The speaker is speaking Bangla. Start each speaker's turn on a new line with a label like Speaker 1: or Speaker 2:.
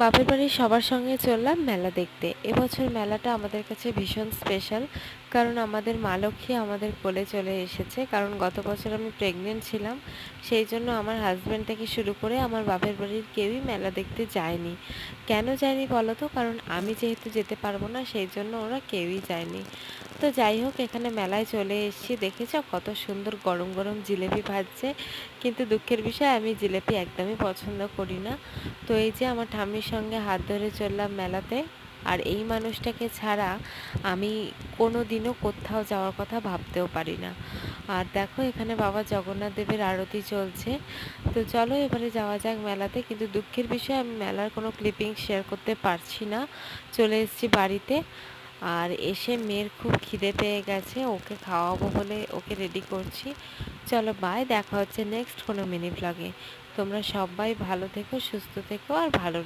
Speaker 1: বাপের বাড়ির সবার সঙ্গে চললাম মেলা দেখতে। এবছর মেলাটা আমাদের কাছে ভীষণ স্পেশাল, কারণ আমাদের মা লক্ষ্মী আমাদের কোলে চলে এসেছে। কারণ গত বছর আমি প্রেগনেন্ট ছিলাম, সেই জন্য আমার হাজব্যান্ড থেকে শুরু করে আমার বাপের বাড়ির কেউই মেলা দেখতে যায়নি। কেন যায়নি বলো তো? কারণ আমি যেহেতু যেতে পারবো না, সেই জন্য ওরা কেউই যায়নি। তো যাই হোক, এখানে মেলায় চলে এসেছি। দেখেছো কত সুন্দর গরম গরম জিলেপি ভাজছে, কিন্তু দুঃখের বিষয় আমি জিলেপি একদমই পছন্দ করি না। তো এই যে আমার ঠাম্মির সঙ্গে হাত ধরে চললাম মেলাতে। আর এই মানুষটাকে ছাড়া আমি কোনো দিনও কোথাও যাওয়ার কথা ভাবতেও পারি না। আর দেখো, এখানে বাবা জগন্নাথ দেবের আরতি চলছে। তো চলো এবারে যাওয়া যাক মেলাতে। কিন্তু দুঃখের বিষয়, আমি মেলার কোনো ক্লিপিং শেয়ার করতে পারছি না। চলে এসেছি বাড়িতে। আর এসে মেয়ের খুব খিদে পেয়ে গেছে, ওকে খাওয়াবো বলে ওকে রেডি করছি। চলো বাই, দেখা হচ্ছে নেক্সট কোনো মিনি ব্লগে। তোমরা সবাই ভালো থেকো, সুস্থ থেকো, আর ভালো